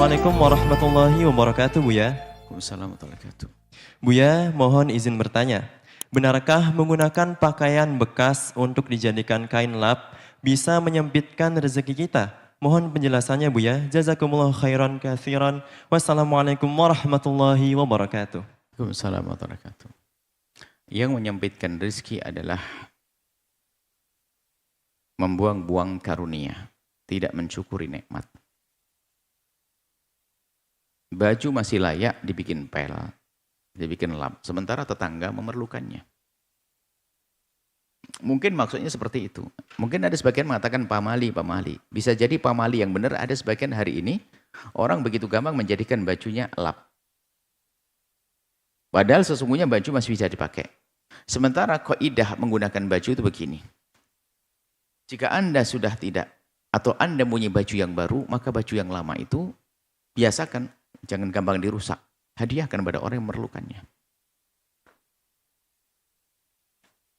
Assalamualaikum warahmatullahi wabarakatuh, Buya. Waalaikumsalam warahmatullahi wabarakatuh. Buya, mohon izin bertanya. Benarkah menggunakan pakaian bekas untuk dijadikan kain lap bisa menyempitkan rezeki kita? Mohon penjelasannya, Buya. Jazakumullah khairan katsiran. Wassalamualaikum warahmatullahi wabarakatuh. Waalaikumsalam warahmatullahi wabarakatuh. Yang menyempitkan rezeki adalah membuang-buang karunia, tidak mensyukuri nikmat. Baju masih layak dibikin pel, dibikin lap, sementara tetangga memerlukannya. Mungkin maksudnya seperti itu. Mungkin ada sebagian mengatakan pamali. Bisa jadi pamali yang benar, ada sebagian hari ini orang begitu gampang menjadikan bajunya lap. Padahal sesungguhnya baju masih bisa dipakai. Sementara kaidah menggunakan baju itu begini. Jika Anda sudah tidak, atau Anda punya baju yang baru, maka baju yang lama itu biasakan, jangan gampang dirusak. Hadiahkan pada orang yang memerlukannya.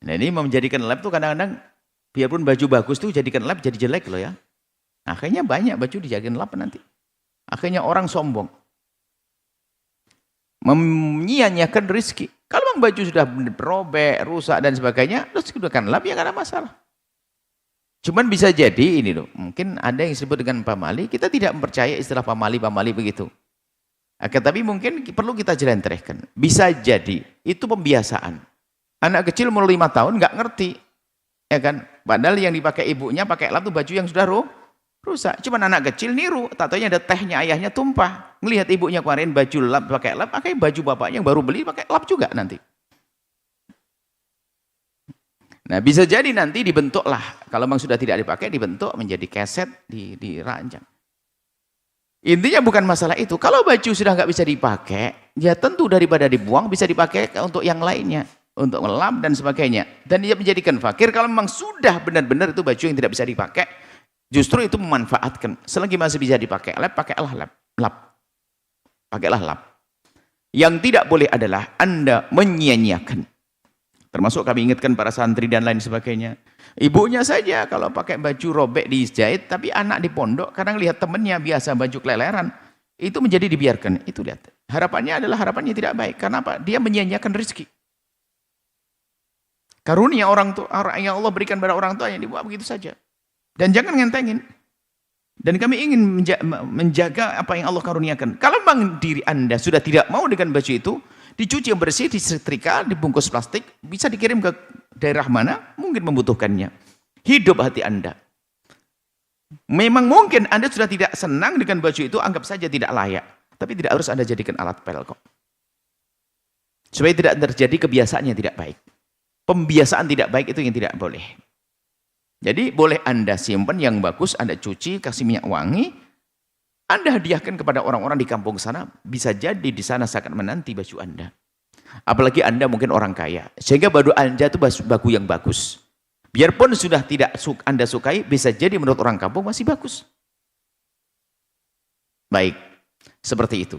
Nah ini menjadikan lap itu kadang-kadang, biarpun baju bagus tuh jadikan lap jadi jelek loh ya. Akhirnya banyak baju dijadikan lap nanti. Akhirnya orang sombong. Menyia-nyiakan rezeki. Kalau memang baju sudah robek, rusak dan sebagainya, terus gunakan lap ya nggak ada masalah. Cuman bisa jadi ini loh, mungkin ada yang disebut dengan pamali, kita tidak mempercaya istilah pamali begitu. Tapi mungkin perlu kita jelentrehkan. Bisa jadi itu pembiasaan. Anak kecil umur 5 tahun nggak ngerti, ya kan? Padahal yang dipakai ibunya pakai lap itu baju yang sudah rusak. Cuman anak kecil niru, tatanya ada tehnya ayahnya tumpah. Melihat ibunya kemarin baju lap pakai lap, pakai baju bapaknya yang baru beli pakai lap juga nanti. Nah bisa jadi nanti dibentuklah, kalau memang sudah tidak dipakai dibentuk menjadi keset, dirancang. Intinya bukan masalah itu, kalau baju sudah nggak bisa dipakai, ya tentu daripada dibuang bisa dipakai untuk yang lainnya, untuk ngelap dan sebagainya. Dan dia menjadikan fakir kalau memang sudah benar-benar itu baju yang tidak bisa dipakai, justru itu memanfaatkan. Selagi masih bisa dipakai lap, pakailah lap. Pakailah lap. Yang tidak boleh adalah Anda menyia-nyiakan. Termasuk kami ingatkan para santri dan lain sebagainya. Ibunya saja kalau pakai baju robek dijahit, tapi anak di pondok kadang lihat temannya biasa baju keleleran, itu menjadi dibiarkan. Itu lihat. Harapannya adalah harapannya tidak baik. Karena apa? Dia menyia-nyiakan rezeki. Karunia orang yang Allah berikan pada orang tua yang dibuat begitu saja. Dan jangan ngentengin. Dan kami ingin menjaga apa yang Allah karuniakan. Kalau memang diri Anda sudah tidak mau dengan baju itu, dicuci yang bersih, disetrika, dibungkus plastik, bisa dikirim ke daerah mana, mungkin membutuhkannya. Hidup hati Anda. Memang mungkin Anda sudah tidak senang dengan baju itu, anggap saja tidak layak. Tapi tidak harus Anda jadikan alat pel kok. Supaya tidak terjadi kebiasaan yang tidak baik. Pembiasaan tidak baik itu yang tidak boleh. Jadi boleh Anda simpan yang bagus, Anda cuci, kasih minyak wangi, Anda hadiahkan kepada orang-orang di kampung sana, bisa jadi di sana sangat menanti baju Anda. Apalagi Anda mungkin orang kaya, sehingga baju Anda itu baju yang bagus. Biarpun sudah tidak Anda sukai, bisa jadi menurut orang kampung masih bagus. Baik, seperti itu.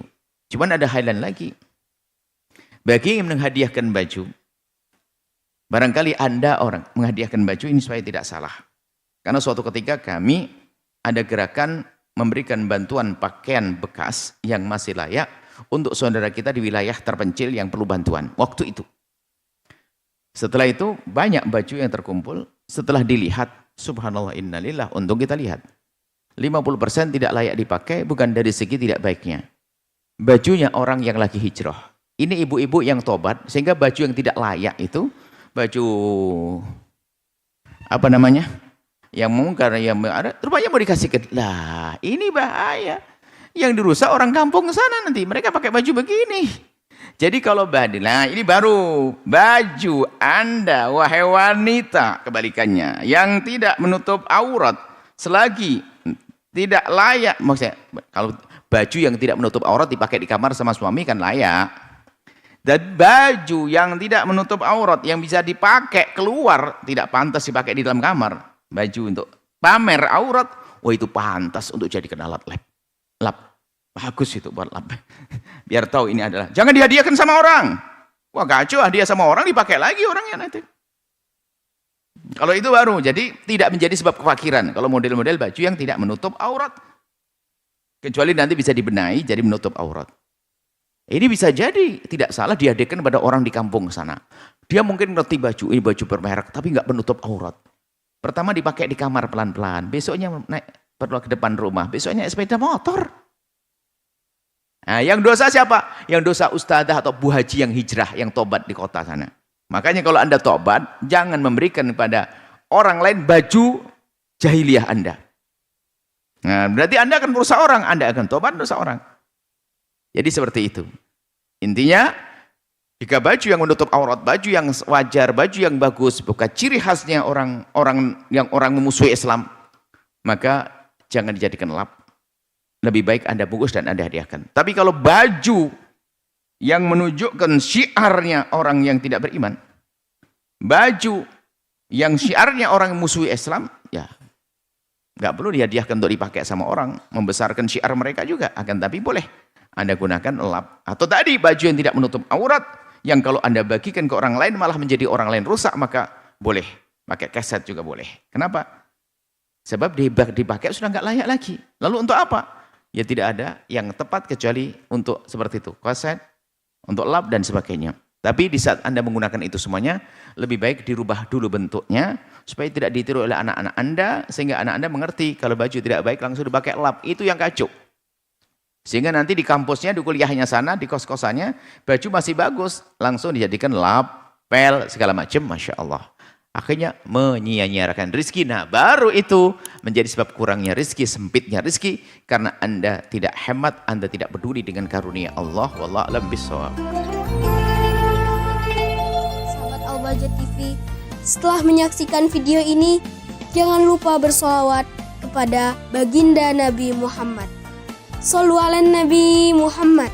Cuman ada hal lain lagi. Bagi yang menghadiahkan baju, barangkali Anda orang menghadiahkan baju ini supaya tidak salah. Karena suatu ketika kami ada gerakan memberikan bantuan pakaian bekas yang masih layak untuk saudara kita di wilayah terpencil yang perlu bantuan. Waktu itu. Setelah itu banyak baju yang terkumpul. Setelah dilihat, subhanallah innalillah, untung kita lihat. 50% tidak layak dipakai bukan dari segi tidak baiknya. Bajunya orang yang lagi hijrah. Ini ibu-ibu yang tobat sehingga baju yang tidak layak itu, baju apa namanya? Yang mungkar, yang ada, rupanya mau dikasih ke, lah ini bahaya. Yang dirusak orang kampung sana nanti, mereka pakai baju begini. Jadi kalau nah ini baru baju Anda, wahai wanita, kebalikannya, yang tidak menutup aurat, selagi tidak layak, maksudnya kalau baju yang tidak menutup aurat dipakai di kamar sama suami kan layak. Dan baju yang tidak menutup aurat, yang bisa dipakai keluar, tidak pantas dipakai di dalam kamar. Baju untuk pamer aurat, wah itu pantas untuk jadikan alat lap. Bagus itu buat lap. Biar tahu ini adalah, jangan dihadiahkan sama orang. Wah kacau, hadiah sama orang dipakai lagi orangnya nanti. Kalau itu baru, jadi tidak menjadi sebab kefakiran. Kalau model-model baju yang tidak menutup aurat. Kecuali nanti bisa dibenahi jadi menutup aurat. Ini bisa jadi tidak salah dihadiahkan kepada orang di kampung sana. Dia mungkin ngerti baju, ini baju bermerek, tapi nggak menutup aurat. Pertama dipakai di kamar pelan-pelan, besoknya naik perlu ke depan rumah, besoknya sepeda motor. Nah, yang dosa siapa? Yang dosa ustadzah atau bu haji yang hijrah, yang tobat di kota sana. Makanya kalau Anda tobat, jangan memberikan kepada orang lain baju jahiliyah Anda. Nah, berarti Anda akan merusak orang, Anda akan tobat merusak orang. Jadi seperti itu. Intinya, jika baju yang menutup aurat, baju yang wajar, baju yang bagus, bukan ciri khasnya orang memusuhi Islam, maka jangan dijadikan lap. Lebih baik Anda bungkus dan Anda hadiahkan. Tapi kalau baju yang menunjukkan syiarnya orang yang tidak beriman, baju yang syiarnya orang memusuhi Islam, ya nggak perlu dihadiahkan untuk dipakai sama orang, membesarkan syiar mereka juga. Akan tapi boleh Anda gunakan lap. Atau tadi baju yang tidak menutup aurat, yang kalau Anda bagikan ke orang lain malah menjadi orang lain rusak, maka boleh. Pakai keset juga boleh. Kenapa? Sebab dipakai sudah nggak layak lagi. Lalu untuk apa? Ya tidak ada yang tepat kecuali untuk seperti itu. Keset, untuk lap dan sebagainya. Tapi di saat Anda menggunakan itu semuanya, lebih baik dirubah dulu bentuknya, supaya tidak ditiru oleh anak-anak Anda, sehingga anak Anda mengerti kalau baju tidak baik langsung dipakai lap. Itu yang kacau. Sehingga nanti di kampusnya, di kuliahnya sana, di kos-kosannya, baju masih bagus, langsung dijadikan lap, pel, segala macam, Masya Allah. Akhirnya menyia-nyiakan rizki. Nah, baru itu menjadi sebab kurangnya rizki, sempitnya rizki, karena Anda tidak hemat, Anda tidak peduli dengan karunia Allah. Wallahu a'lam bishawab. Sahabat Al-Bahjah TV, setelah menyaksikan video ini, jangan lupa bersolawat kepada baginda Nabi Muhammad. Shollu ala Nabi Muhammad.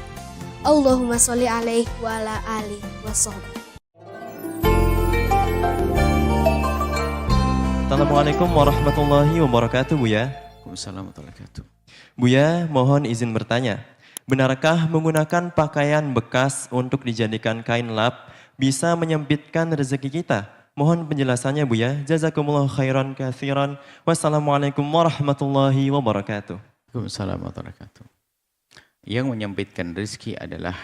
Allahumma sholli alaihi wa ala alihi wa sahbihi. Assalamualaikum warahmatullahi wabarakatuh, Buya. Waalaikumsalam warahmatullahi wabarakatuh. Buya, mohon izin bertanya. Benarkah menggunakan pakaian bekas untuk dijadikan kain lap bisa menyempitkan rezeki kita? Mohon penjelasannya, Buya. Jazakumullah khairan katsiran. Wassalamualaikum warahmatullahi wabarakatuh. Waalaikumsalam warahmatullahi wabarakatuh. Yang menyempitkan rezeki adalah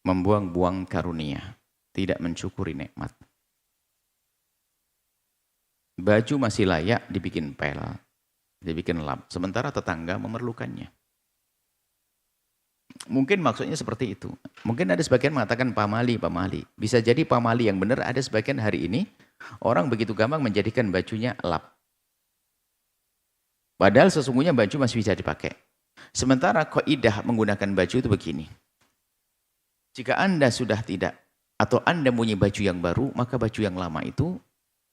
membuang-buang karunia, tidak mensyukuri nikmat. Baju masih layak dibikin pel, dibikin lap, sementara tetangga memerlukannya. Mungkin maksudnya seperti itu. Mungkin ada sebagian mengatakan pamali. Bisa jadi pamali yang benar, ada sebagian hari ini orang begitu gampang menjadikan bajunya lap. Padahal sesungguhnya baju masih bisa dipakai. Sementara kaidah menggunakan baju itu begini. Jika Anda sudah tidak, atau Anda punya baju yang baru, maka baju yang lama itu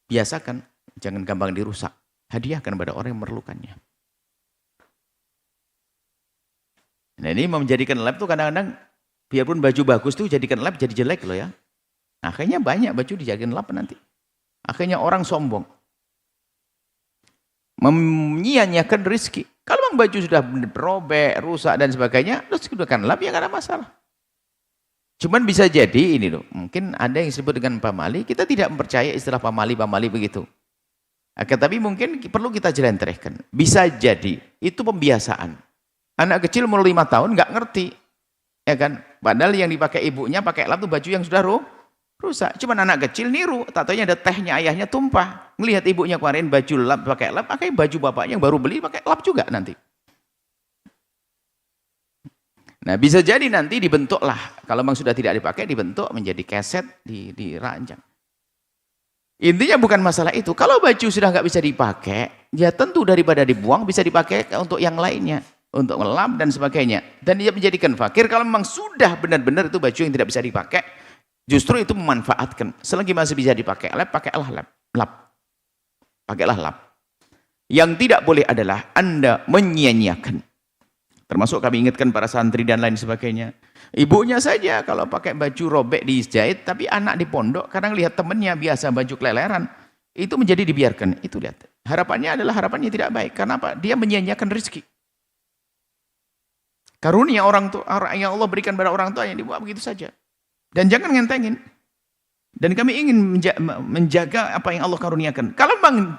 biasakan, jangan gampang dirusak. Hadiahkan kepada orang yang memerlukannya. Nah, ini menjadikan lap itu kadang-kadang, biarpun baju bagus tuh jadikan lap jadi jelek loh ya. Akhirnya banyak baju dijadikan lap nanti. Akhirnya orang sombong. Menyia-nyiakan rezeki. Kalau memang baju sudah robek, rusak dan sebagainya, terus gunakan lap ya nggak ada masalah. Cuman bisa jadi ini loh, mungkin ada yang disebut dengan pamali, kita tidak mempercaya istilah pamali begitu. Tapi mungkin perlu kita jelentrehkan. Bisa jadi itu pembiasaan. Anak kecil umur 5 tahun nggak ngerti, ya kan? Padahal yang dipakai ibunya pakai lap tuh baju yang sudah rusak. Cuman anak kecil niru, tatanya ada tehnya ayahnya tumpah. Melihat ibunya kemarin baju lap pakai lap, pakai baju bapaknya yang baru beli pakai lap juga nanti. Nah, bisa jadi nanti dibentuklah, kalau memang sudah tidak dipakai, dibentuk menjadi keset, dirancang. Intinya bukan masalah itu. Kalau baju sudah nggak bisa dipakai, ya tentu daripada dibuang bisa dipakai untuk yang lainnya, untuk ngelap dan sebagainya. Dan dia menjadikan fakir kalau memang sudah benar-benar itu baju yang tidak bisa dipakai, justru itu memanfaatkan. Selagi masih bisa dipakai lap, pakailah lap. Pakailah lap. Yang tidak boleh adalah Anda menyia-nyiakan. Termasuk kami ingatkan para santri dan lain sebagainya. Ibunya saja kalau pakai baju robek dijahit, tapi anak di pondok kadang lihat temannya biasa baju keleleran, itu menjadi dibiarkan. Itu lihat. Harapannya adalah harapannya tidak baik. Karena apa? Dia menyia-nyiakan rezeki. Karunia orang tua yang Allah berikan pada orang tua yang dibuat begitu saja. Dan jangan ngentengin. Dan kami ingin menjaga apa yang Allah karuniakan. Kalau memang